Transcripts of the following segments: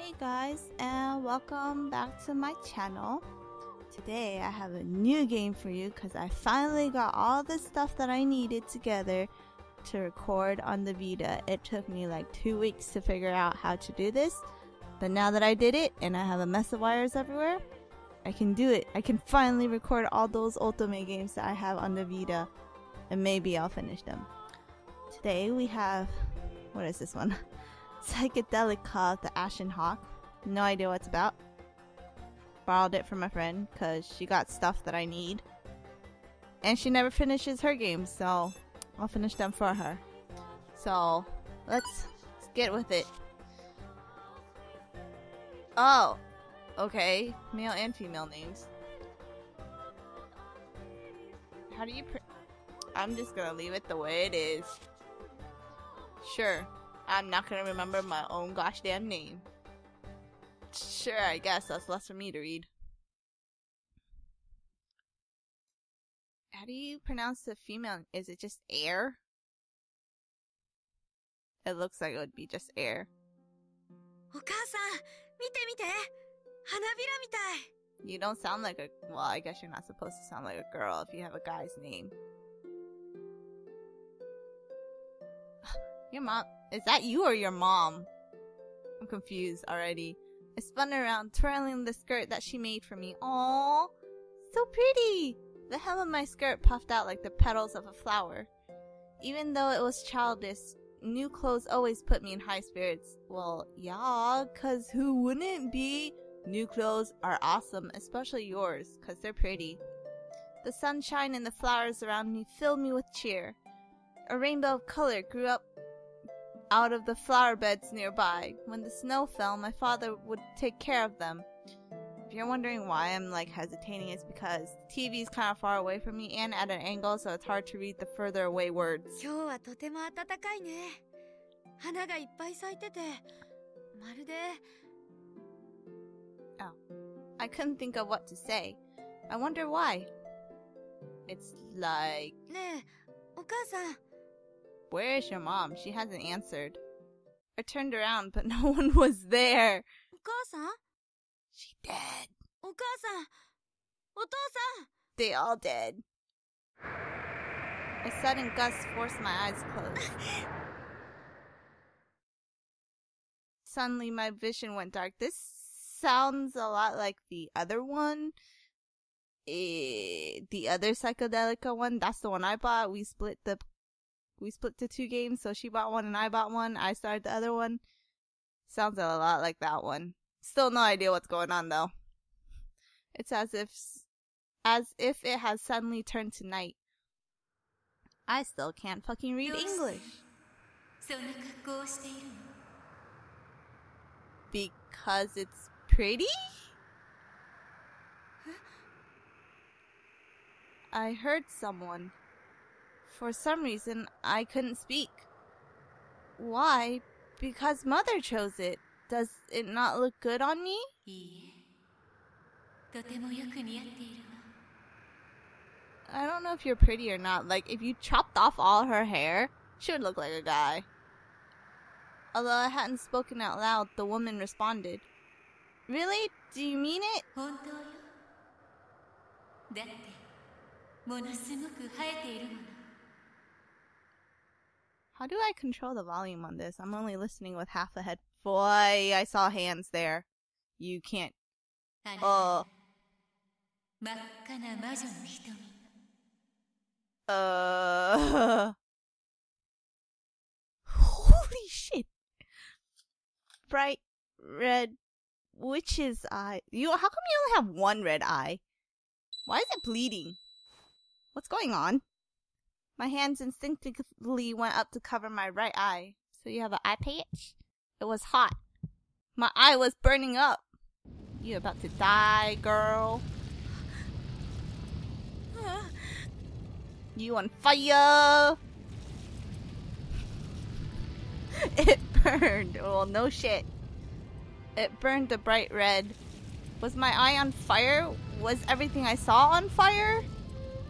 Hey guys, and welcome back to my channel. Today I have a new game for you because I finally got all the stuff that I needed together to record on the Vita. It took me like 2 weeks to figure out how to do this, but now that I did it and I have a mess of wires everywhere, I can do it. I can finally record all those Ultimate games that I have on the Vita, and maybe I'll finish them. Today we have, what is this one? Psychedelica, the Ashen. No idea what it's about. Borrowed it from a friend because she got stuff that I need. And she never finishes her games, so I'll finish them for her. So, let's get with it. Oh, okay. Male and female names. How do you I'm just gonna leave it the way it is. Sure. I'm not gonna remember my own gosh damn name. Sure, I guess that's less for me to read. How do you pronounce the female? Is it just air? It looks like it would be just air. You don't sound like a... Well, I guess you're not supposed to sound like a girl if you have a guy's name. Your mom... Is that you or your mom? I'm confused already. I spun around, twirling the skirt that she made for me. Aww, so pretty! The hem of my skirt puffed out like the petals of a flower. Even though it was childish, new clothes always put me in high spirits. Well, yeah, cause who wouldn't be? New clothes are awesome, especially yours, cause they're pretty. The sunshine and the flowers around me filled me with cheer. A rainbow of color grew up out of the flower beds nearby. When the snow fell, my father would take care of them. If you're wondering why I'm like hesitating, it's because the TV is kind of far away from me and at an angle, so it's hard to read the further away words. Oh, I couldn't think of what to say. I wonder why. It's like... Where is your mom? She hasn't answered. I turned around, but no one was there. She dead. They all dead. A sudden gust forced my eyes closed. Suddenly my vision went dark. This sounds a lot like the other one. The other Psychedelica one. That's the one I bought. We split the 2 games, so she bought one and I bought one. I started the other one. Sounds a lot like that one. Still no idea what's going on though. It's as if it has suddenly turned to night. I still can't fucking read English. Because it's pretty? I heard someone. For some reason, I couldn't speak. Why? Because Mother chose it. Does it not look good on me? I don't know if you're pretty or not. Like, if you chopped off all her hair, she would look like a guy. Although I hadn't spoken out loud, the woman responded. Really? Do you mean it? How do I control the volume on this? I'm only listening with half a head. Boy, I saw hands there. You can't. Holy shit. Bright red witch's eye. How come you only have one red eye? Why is it bleeding? What's going on? My hands instinctively went up to cover my right eye. So you have an eye patch? It was hot. My eye was burning up. You about to die, girl. You on fire. It burned. Well, no shit. It burned a bright red. Was my eye on fire? Was everything I saw on fire?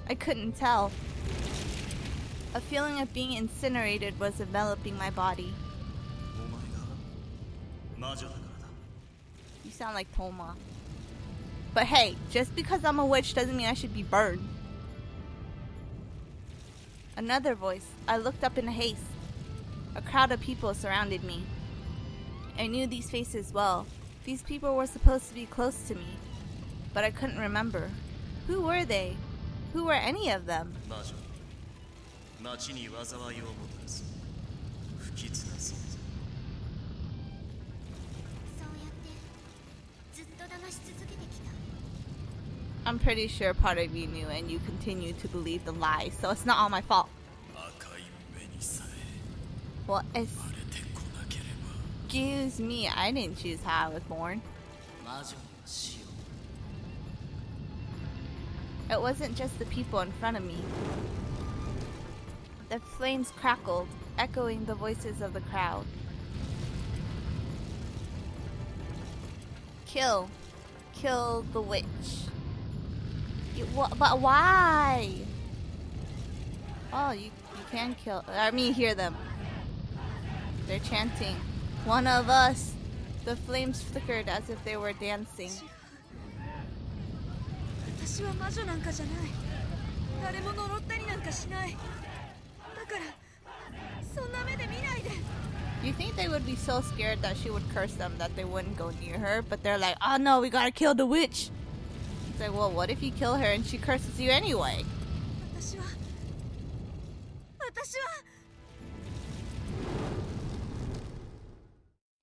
I couldn't tell. A feeling of being incinerated was enveloping my body. You sound like Toma. But hey, just because I'm a witch doesn't mean I should be burned. Another voice. I looked up in haste. A crowd of people surrounded me. I knew these faces well. These people were supposed to be close to me, but I couldn't remember. Who were they? Who were any of them? I'm pretty sure part of you knew and you continue to believe the lie, so it's not all my fault. Well, excuse me, I didn't choose how I was born. It wasn't just the people in front of me. The flames crackled, echoing the voices of the crowd. Kill. Kill the witch. But why? Oh, you can kill. I mean, hear them. They're chanting. One of us. The flames flickered as if they were dancing. You think they would be so scared that she would curse them that they wouldn't go near her, but they're like, oh no, we gotta kill the witch. It's like, well, what if you kill her and she curses you anyway?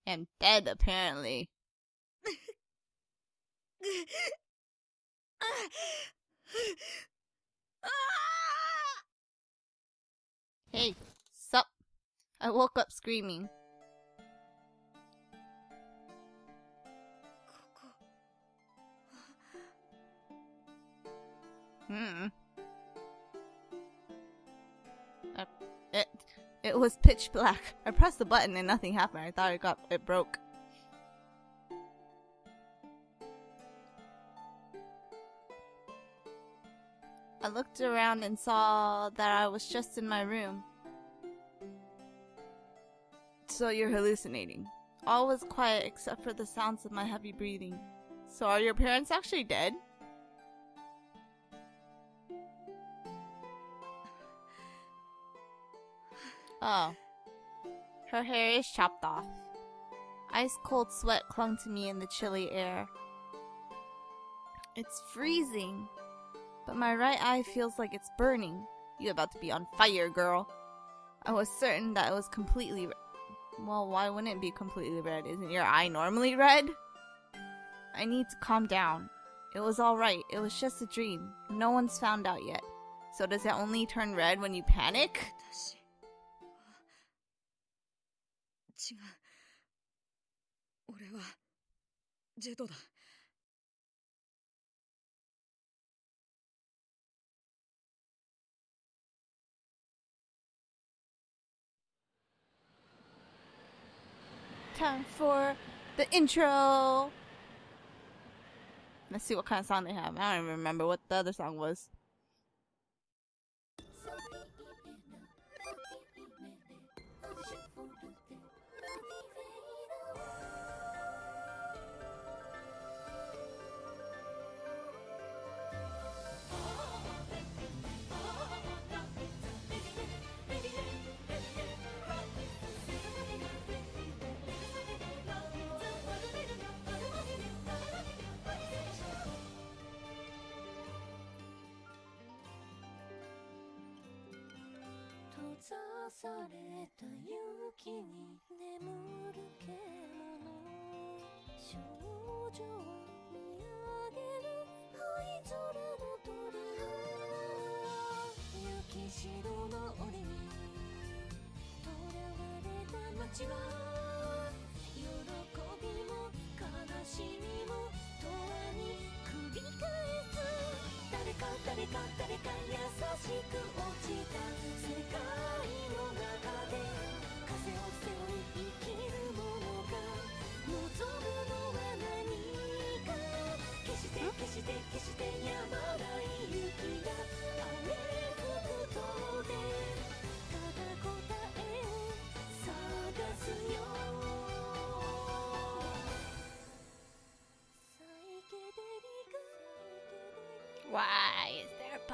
And dead, apparently. Hey, sup? I woke up screaming. It was pitch black. I pressed the button and nothing happened. I thought it broke. I looked around and saw that I was just in my room. So you're hallucinating. All was quiet except for the sounds of my heavy breathing. So are your parents actually dead? Oh. Her hair is chopped off. Ice cold sweat clung to me in the chilly air. It's freezing. But my right eye feels like it's burning. You're about to be on fire, girl. I was certain that it was completely red. Well, why wouldn't it be completely red? Isn't your eye normally red? I need to calm down. It was alright. It was just a dream. No one's found out yet. So does it only turn red when you panic? Time for the intro. Let's see what kind of song they have. I don't even remember what the other song was.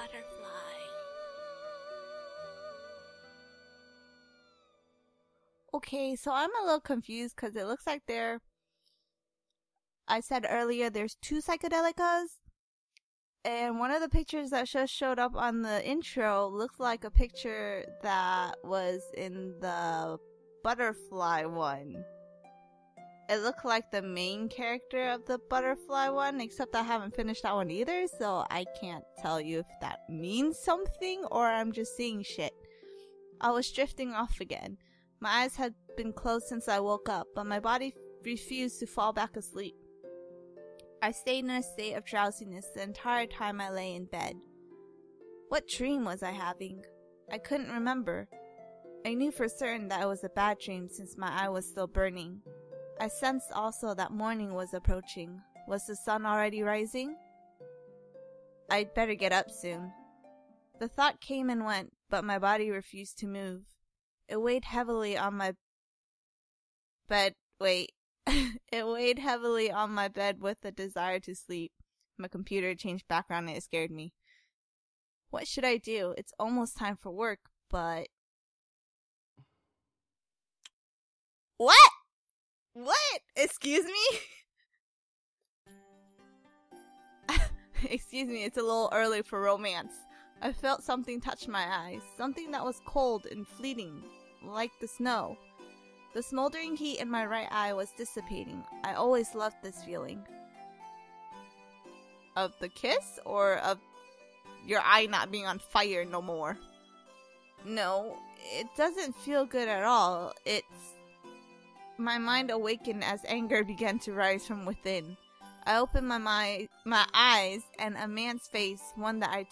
butterfly. Okay, so I'm a little confused because it looks like I said earlier there's two psychedelicas, and one of the pictures that just showed up on the intro looked like a picture that was in the butterfly one. It looked like the main character of the butterfly one, except I haven't finished that one either, so I can't tell you if that means something or I'm just seeing shit. I was drifting off again. My eyes had been closed since I woke up, but my body refused to fall back asleep. I stayed in a state of drowsiness the entire time I lay in bed. What dream was I having? I couldn't remember. I knew for certain that it was a bad dream since my eye was still burning. I sensed also that morning was approaching. Was the sun already rising? I'd better get up soon. The thought came and went, but my body refused to move. It weighed heavily on my bed. It weighed heavily on my bed with the desire to sleep. My computer changed background and it scared me. What should I do? It's almost time for work, but... What? What? Excuse me? Excuse me, it's a little early for romance. I felt something touch my eyes, something that was cold and fleeting, like the snow. The smoldering heat in my right eye was dissipating. I always loved this feeling. Of the kiss, or of your eye not being on fire no more? No, it doesn't feel good at all. My mind awakened as anger began to rise from within. I opened my eyes, and a man's face, one that I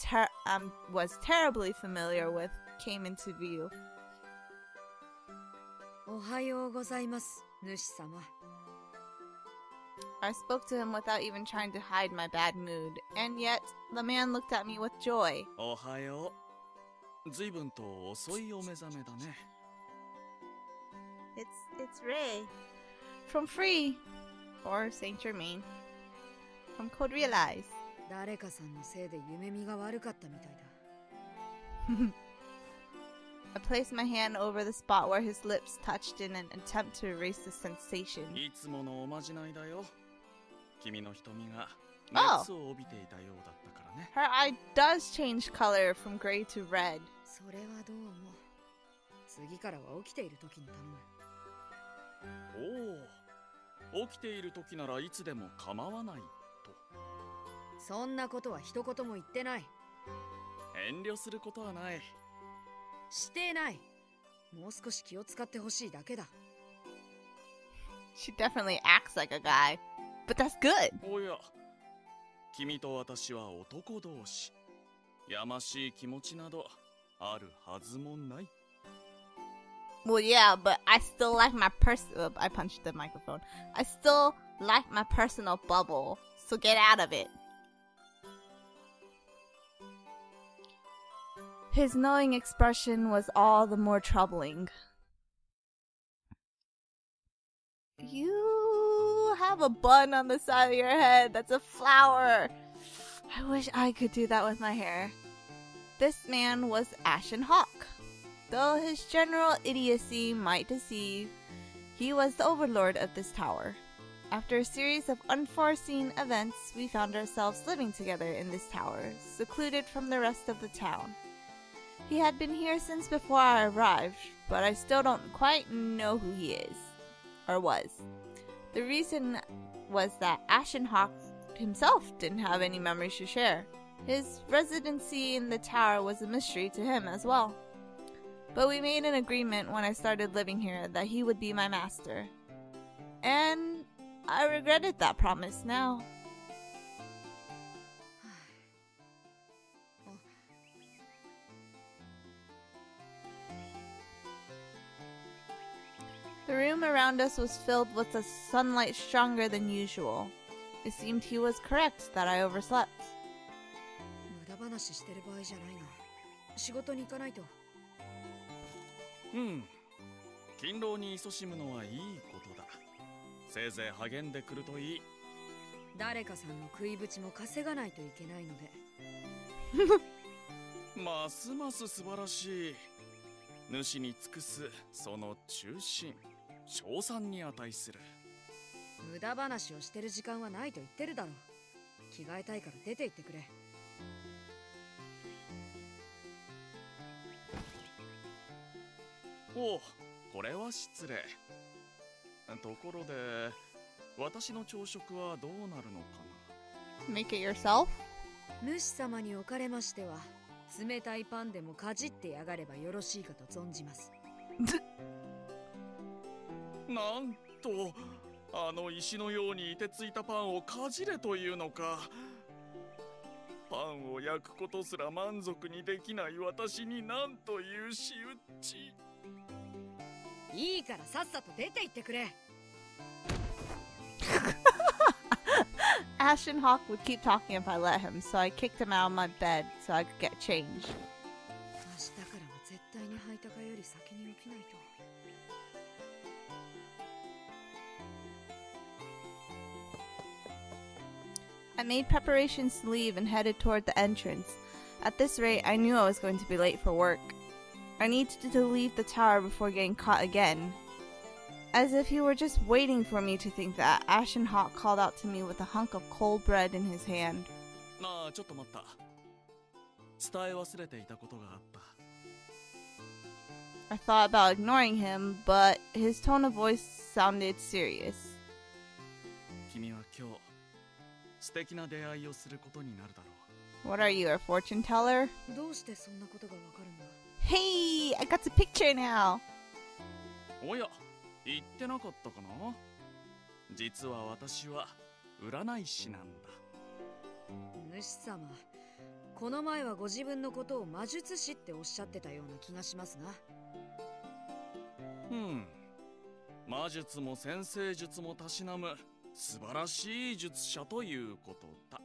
was terribly familiar with, came into view. おはようございます、主様。I spoke to him without even trying to hide my bad mood, and yet the man looked at me with joy. おはよう。ずいぶんと遅いお目覚めだね。It's Ray. From Free. Or Saint Germain. From Code Realize. 誰かさんのせいで夢見が悪かったみたいだ。I placed my hand over the spot where his lips touched in an attempt to erase the sensation. いつものおまじないだよ。君の瞳が熱を帯びていたようだったからね。Her eye does change color from gray to red. それはどうも。次からは起きている時に頼む。おお、起きている時ならいつでも構わないと。そんなことは一言も言ってない。遠慮することはない。してない。もう少し気を使ってほしいだけだ。She definitely acts like a guy, but that's good. おや、君と私は男同士。やましい気持ちなどあるはずもない。Well, yeah, but I still like my I punched the microphone. I still like my personal bubble, so get out of it. His knowing expression was all the more troubling. You have a bun on the side of your head. That's a flower. I wish I could do that with my hair. This man was Ashen Hawk. Though his general idiocy might deceive, he was the overlord of this tower. After a series of unforeseen events, we found ourselves living together in this tower, secluded from the rest of the town. He had been here since before I arrived, but I still don't quite know who he is, or was. The reason was that Ashen Hawk himself didn't have any memories to share. His residency in the tower was a mystery to him as well. But we made an agreement when I started living here that he would be my master. And I regretted that promise now. The room around us was filled with a sunlight stronger than usual. It seemed he was correct that I overslept. 無駄話してる場合じゃないな。仕事に行かないと。勤労に勤しむのはいいことだ。せいぜい励んでくるといい。誰かさんの食いぶちも稼がないといけないので。ますます素晴らしい。主に尽くすその中心、称賛に値する。無駄話をしてる時間はないと言ってるだろう。着替えたいから出て行ってくれ。おう、これは失礼。ところで、私の朝食はどうなるのかな。 Make it yourself? 主様におかれましては、冷たいパンでもかじってやがればよろしいかと存じます。なんと、あの石のように凍てついたパンをかじれというのか。パンを焼くことすら満足にできない私になんという仕打ち。いいからさっさと出て行ってくれ。Ashen Hawk would keep talking if I let him, so I kicked him out of my bed so I could get change. 明日からは絶対に履いたかより先に起きないと。I made preparations to leave and headed toward the entrance. At this rate, I knew I was going to be late for work. I needed to leave the tower before getting caught again. As if he were just waiting for me to think that, Ashen Hawk called out to me with a hunk of cold bread in his hand. まあちょっと待った。伝え忘れていたことがあった。I thought about ignoring him, but his tone of voice sounded serious. 君は今日、素敵な出会いをすることになるだろう。What are you, a fortune teller? どうしてそんなことがわかるんだ？ Hey, I got the picture now! おや、言ってなかったかな。実は私は占い師なんだ。主様、この前はご自分のことを魔術師っておっしゃってたような気がしますが。魔術も占星術もたしなむ素晴らしい術者ということだ。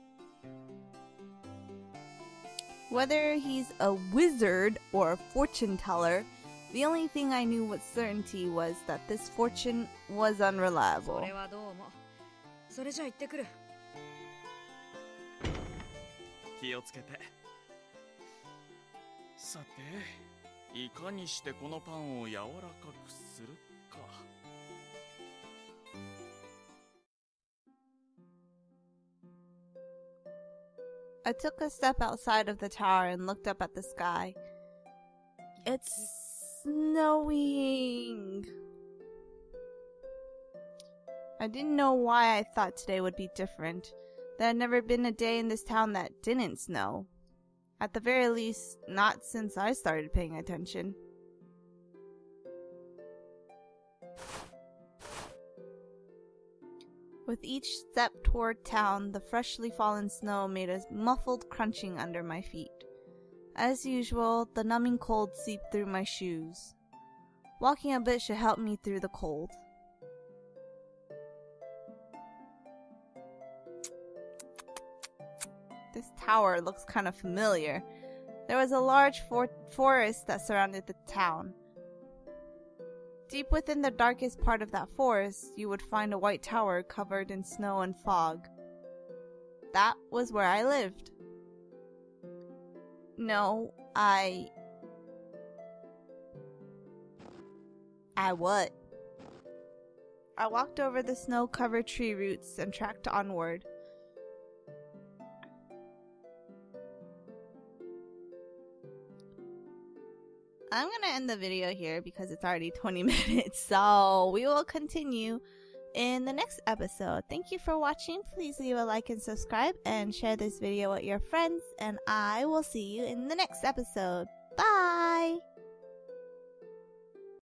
Whether he's a wizard or a fortune teller, the only thing I knew with certainty was that this fortune was そ unreliable. れはどうも。それじゃ行ってくる。気をつけて。さて、いかにしてこのパンを柔らかくするか。I took a step outside of the tower and looked up at the sky. It's snowing! I didn't know why I thought today would be different. There had never been a day in this town that didn't snow. At the very least, not since I started paying attention. With each step toward town, the freshly fallen snow made a muffled crunching under my feet. As usual, the numbing cold seeped through my shoes. Walking a bit should help me through the cold. This tower looks kind of familiar. There was a large forest that surrounded the town. Deep within the darkest part of that forest, you would find a white tower covered in snow and fog. That was where I lived. No, I what? I walked over the snow-covered tree roots and tracked onward. I'm gonna end the video here because it's already 20 minutes, so we will continue in the next episode. Thank you for watching. Please leave a like and subscribe and share this video with your friends, and I will see you in the next episode. Bye!